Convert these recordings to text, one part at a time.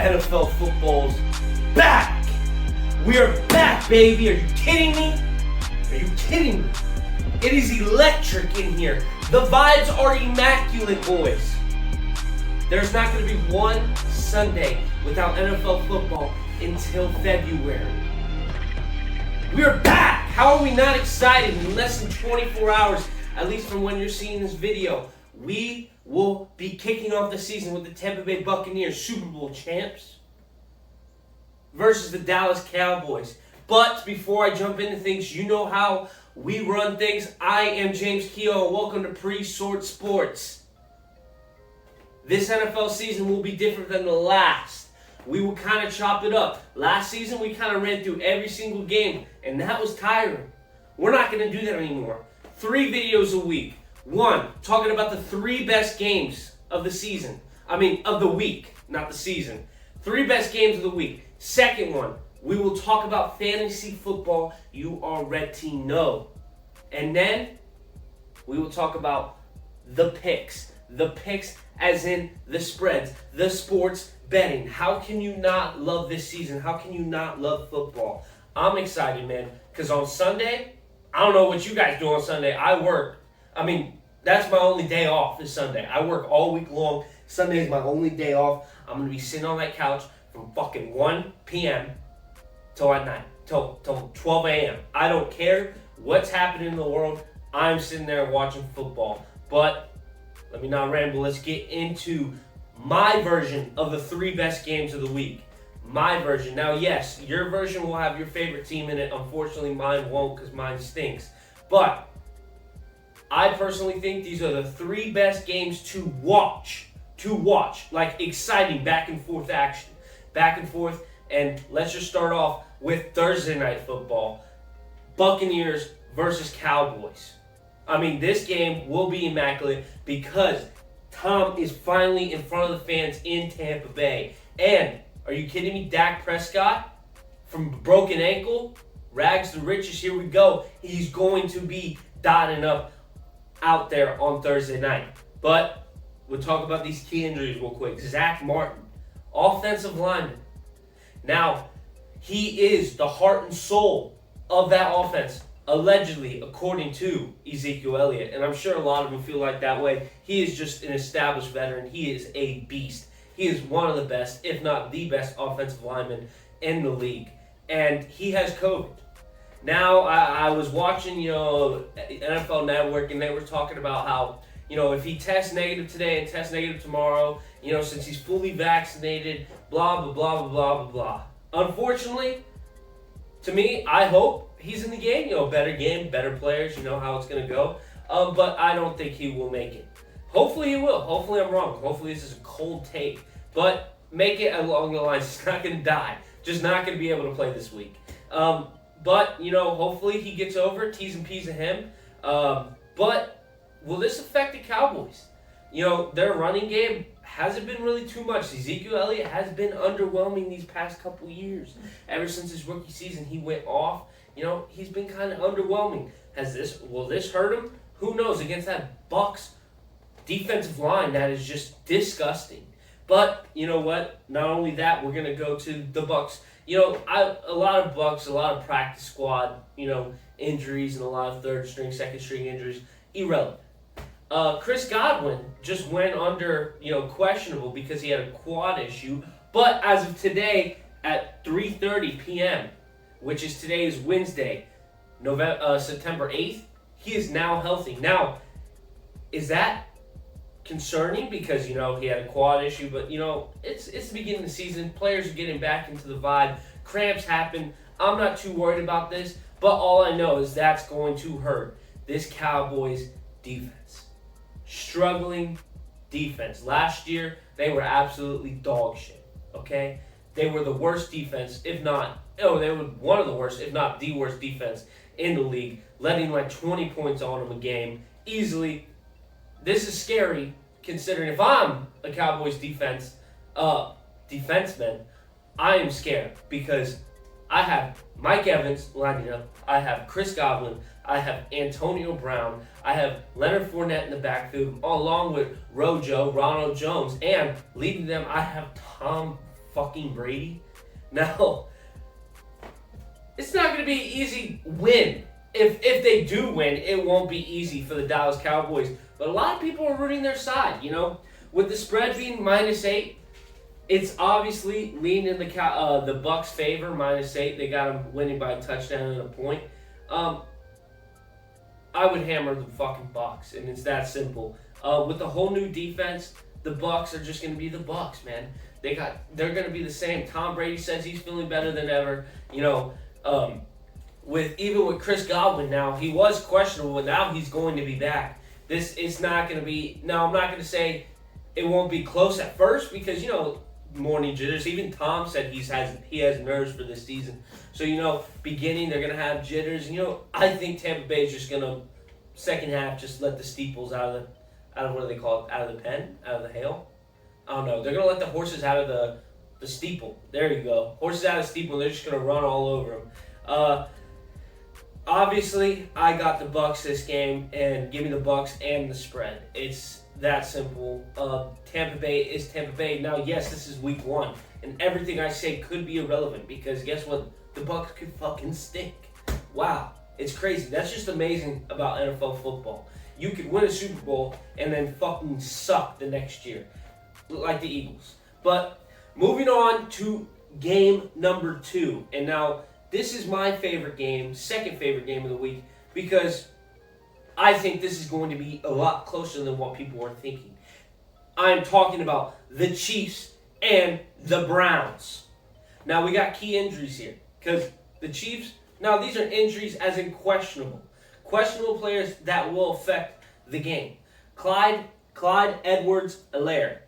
NFL football's back. We are back, baby. Are you kidding me? Are you kidding me? It is electric in here. The vibes are immaculate, boys. There's not going to be one Sunday without NFL football until February. We're back! How are we not excited? In less than 24 hours, at least from when you're seeing this video, we will be kicking off the season with the Tampa Bay Buccaneers, Super Bowl champs, versus the Dallas Cowboys. But before I jump into things, you know how we run things. I am jimmykeough, and welcome to Pre-Sort Sports. This NFL season will be different than the last. We will kind of chop it up. Last season, we kind of ran through every single game, and that was tiring. We're not going to do that anymore. 3 videos a week. 1, talking about the 3 best games of the season. Of the week, not the season. 3 best games of the week. Second one, we will talk about fantasy football you already know. And then we will talk about the picks. The picks as in the spreads, the sports betting. How can you not love this season? How can you not love football? I'm excited, man, because on Sunday, I don't know what you guys do on Sunday. I work. That's my only day off is Sunday. I work all week long. Sunday is my only day off. I'm going to be sitting on that couch from fucking 1 p.m. till at night, till 12 a.m. I don't care what's happening in the world. I'm sitting there watching football. But let me not ramble. Let's get into my version of the 3 best games of the week. My version. Now, yes, your version will have your favorite team in it. Unfortunately, mine won't because mine stinks. But I personally think these are the 3 best games to watch. Like exciting back and forth action. Back and forth. And let's just start off with Thursday night football. Buccaneers versus Cowboys. This game will be immaculate because Tom is finally in front of the fans in Tampa Bay. And, are you kidding me? Dak Prescott, from broken ankle, rags to riches, here we go. He's going to be dotting up out there on Thursday night. But we'll talk about these key injuries real quick. Zach Martin, offensive lineman. Now, he is the heart and soul of that offense, allegedly, according to Ezekiel Elliott. And I'm sure a lot of them feel like that way. He is just an established veteran. He is a beast. He is one of the best, if not the best, offensive lineman in the league. And he has COVID. Now, I was watching, NFL Network, and they were talking about how, if he tests negative today and tests negative tomorrow, since he's fully vaccinated, blah, blah, blah, blah, blah, blah, blah. Unfortunately, to me, I hope he's in the game. Better game, better players, how it's going to go. But I don't think he will make it. Hopefully he will. Hopefully I'm wrong. Hopefully this is a cold take. But make it along the lines. He's not going to die. Just not going to be able to play this week. But, hopefully he gets over it. T's and P's of him. But will this affect the Cowboys? Their running game hasn't been really too much. Ezekiel Elliott has been underwhelming these past couple years. Ever since his rookie season, he went off. He's been kind of underwhelming. Will this hurt him? Who knows? Against that Bucs defensive line that is just disgusting. But you know what? Not only that, we're gonna go to the Bucs. A lot of Bucs, a lot of practice squad, injuries and a lot of third string, second string injuries. Irrelevant. Chris Godwin just went under, questionable because he had a quad issue. But as of today at 3:30 p.m., which is today is Wednesday, September 8th, he is now healthy. Now, is that concerning because, he had a quad issue? But, it's the beginning of the season. Players are getting back into the vibe. Cramps happen. I'm not too worried about this. But all I know is that's going to hurt this Cowboys defense. Struggling defense. Last year, they were absolutely dog shit, okay? They were the worst defense, they were one of the worst, if not the worst defense in the league, letting like 20 points on them a game easily. This is scary considering if I'm a Cowboys defenseman, I am scared because I have Mike Evans lining up, I have Chris Godwin, I have Antonio Brown, I have Leonard Fournette in the backfield, along with Rojo, Ronald Jones, and leading them, I have Tom fucking Brady. Now, it's not going to be an easy win. If they do win, it won't be easy for the Dallas Cowboys. But a lot of people are rooting their side, you know. With the spread being -8, it's obviously leaning in the Bucs' favor, -8. They got them winning by a touchdown and a point. I would hammer the fucking Bucs, and it's that simple. With the whole new defense, the Bucs are just going to be the Bucs, man. They're going to be the same. Tom Brady says he's feeling better than ever. You know, even with Chris Godwin now, he was questionable, but now he's going to be back. It's not going to be. Now, I'm not going to say it won't be close at first because, you know, morning jitters. Even Tom said he has nerves for this season. So, you know, beginning they're gonna have jitters. You know, I think Tampa Bay is just gonna second half just let the steeples out of what do they call it? Out of the pen? Out of the hail? I don't know. They're gonna let the horses out of the steeple. There you go. Horses out of the steeple. They're just gonna run all over them. Obviously, I got the Bucs this game, and give me the Bucs and the spread. It's that simple. Tampa Bay is Tampa Bay. Now, yes, this is week 1, and everything I say could be irrelevant because guess what? The Bucs could fucking stink. Wow, it's crazy. That's just amazing about NFL football. You could win a Super Bowl and then fucking suck the next year, like the Eagles. But moving on to game number 2, and now this is my favorite game, second favorite game of the week, because I think this is going to be a lot closer than what people are thinking. I'm talking about the Chiefs and the Browns. Now, we got key injuries here because the Chiefs, now these are injuries as in questionable. Questionable players that will affect the game. Clyde Edwards-Helaire.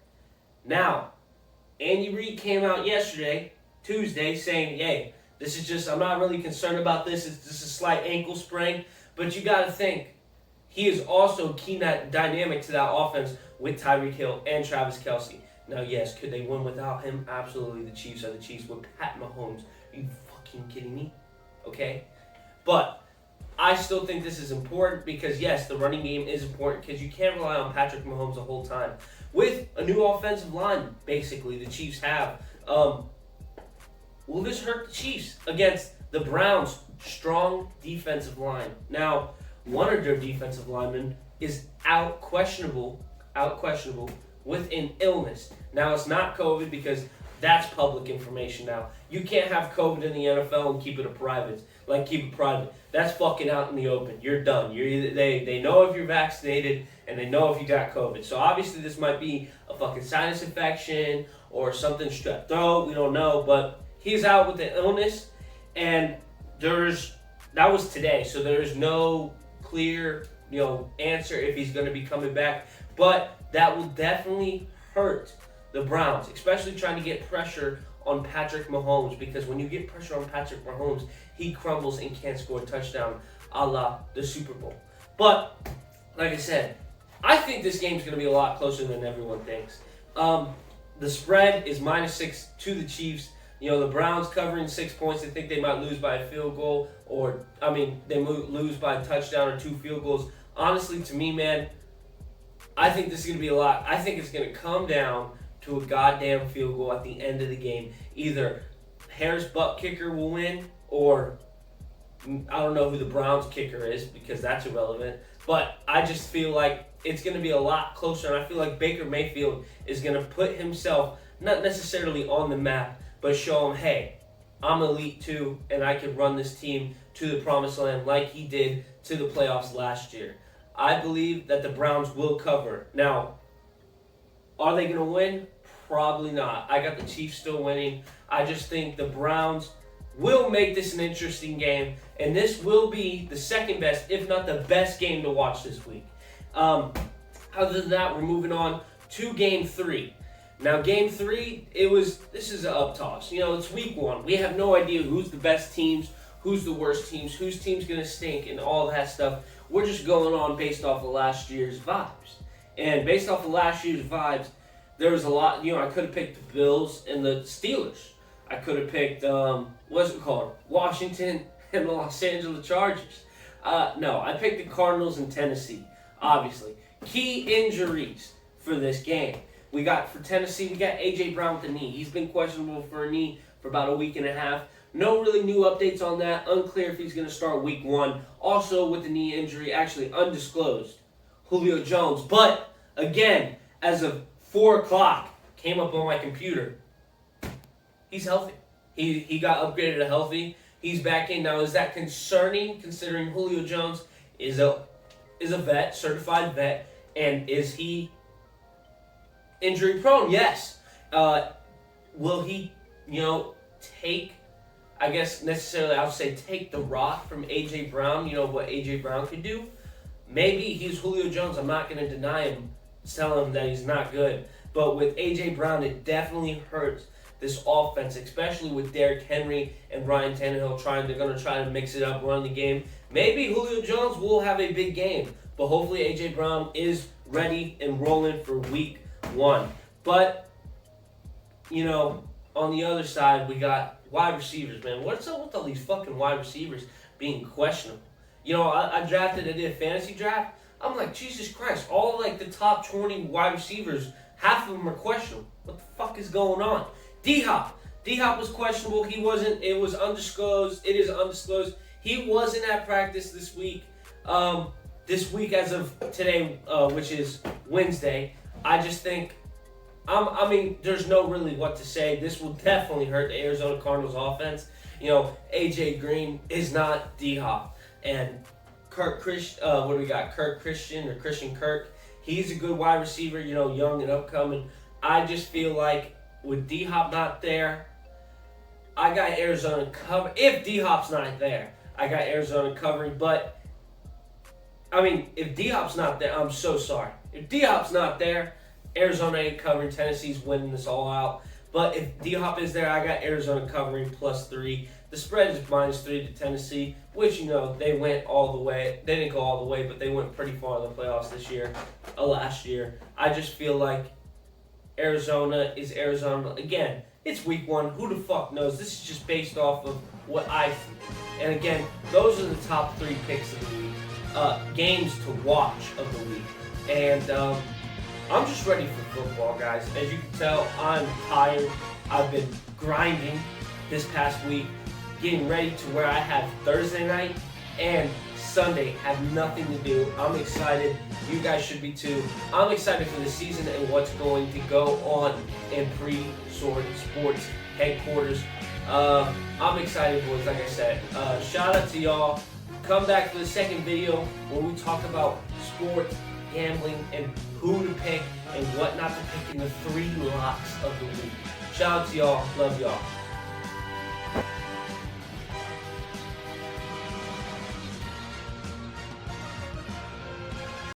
Now, Andy Reid came out yesterday, Tuesday, saying, hey, this is just, I'm not really concerned about this. It's just a slight ankle sprain. But you got to think, he is also key dynamic to that offense with Tyreek Hill and Travis Kelce. Now, yes, could they win without him? Absolutely, the Chiefs are the Chiefs with Pat Mahomes. Are you fucking kidding me? Okay? But I still think this is important because, yes, the running game is important because you can't rely on Patrick Mahomes the whole time. With a new offensive line, basically, the Chiefs have, will this hurt the Chiefs against the Browns' strong defensive line? Now, one of their defensive linemen is questionable with an illness. Now, it's not COVID because that's public information now. You can't have COVID in the NFL and keep it private. That's fucking out in the open. You're done. They know if you're vaccinated and they know if you got COVID. So obviously this might be a fucking sinus infection or something strep throat. We don't know, but he's out with the illness, and that was today. So there's no clear, answer if he's going to be coming back. But that will definitely hurt the Browns, especially trying to get pressure on Patrick Mahomes, because when you get pressure on Patrick Mahomes, he crumbles and can't score a touchdown a la the Super Bowl. But, like I said, I think this game's going to be a lot closer than everyone thinks. The spread is -6 to the Chiefs. The Browns covering 6 points. They think they might lose by a field goal, they lose by a touchdown or 2 field goals. Honestly, to me, man, I think this is going to be a lot. I think it's going to come down to a goddamn field goal at the end of the game. Either Harris butt kicker will win, or I don't know who the Browns kicker is because that's irrelevant. But I just feel like it's going to be a lot closer, and I feel like Baker Mayfield is going to put himself not necessarily on the map, but show him, hey, I'm elite too, and I can run this team to the promised land like he did to the playoffs last year. I believe that the Browns will cover. Now, are they going to win? Probably not. I got the Chiefs still winning. I just think the Browns will make this an interesting game, and this will be the second best, if not the best game to watch this week. Other than that, we're moving on to Game 3. Now, Game 3, this is an up toss. It's week 1. We have no idea who's the best teams, who's the worst teams, whose team's going to stink, and all that stuff. We're just going on based off of last year's vibes. And based off of last year's vibes, there was a lot. I could have picked the Bills and the Steelers. I could have picked, Washington and the Los Angeles Chargers. No, I picked the Cardinals and Tennessee, obviously. Key injuries for this game. We got for Tennessee, we got A.J. Brown with the knee. He's been questionable for a knee for about a week and a half. No really new updates on that. Unclear if he's going to start week 1. Also with the knee injury, actually undisclosed, Julio Jones. But again, as of 4 o'clock, came up on my computer, he's healthy. He got upgraded to healthy. He's back in. Now, is that concerning considering Julio Jones is a vet, certified vet, and is he injury prone? Yes. Will he, take, I guess necessarily I would say take the rock from A.J. Brown, what A.J. Brown could do? Maybe he's Julio Jones. I'm not going to deny him, tell him that he's not good. But with A.J. Brown, it definitely hurts this offense, especially with Derrick Henry and Ryan Tannehill they're going to try to mix it up, run the game. Maybe Julio Jones will have a big game, but hopefully A.J. Brown is ready and rolling for week 1. But, on the other side, we got wide receivers, man. What's up with all these fucking wide receivers being questionable? I drafted, I did a fantasy draft. I'm like, Jesus Christ, all like the top 20 wide receivers, half of them are questionable. What the fuck is going on? D-Hop was questionable. He wasn't, it was undisclosed. It is undisclosed. He wasn't at practice this week. This week as of today, which is Wednesday. I just think, there's no really what to say. This will definitely hurt the Arizona Cardinals offense. AJ Green is not D-Hop. And Christian Kirk, he's a good wide receiver, young and upcoming. I just feel like with D-Hop not there, I got Arizona covered. If D-Hop's not there, I got Arizona covering. But, if D-Hop's not there, I'm so sorry. If D-Hop's not there, Arizona ain't covering. Tennessee's winning this all out. But if D-Hop is there, I got Arizona covering +3. The spread is -3 to Tennessee, which, they went all the way. They didn't go all the way, but they went pretty far in the playoffs last year. I just feel like Arizona is Arizona. Again, it's week 1. Who the fuck knows? This is just based off of what I think. And again, those are the top 3 picks of the week. Games to watch of the week. And I'm just ready for football, guys. As you can tell, I'm tired. I've been grinding this past week, getting ready to where I have Thursday night and Sunday have nothing to do. I'm excited. You guys should be too. I'm excited for the season and what's going to go on in Pre-Sword Sports headquarters. I'm excited, boys, like I said. Shout out to y'all. Come back for the second video where we talk about sports, gambling, and who to pick and what not to pick in the 3 locks of the week. Shout out to y'all. Love y'all.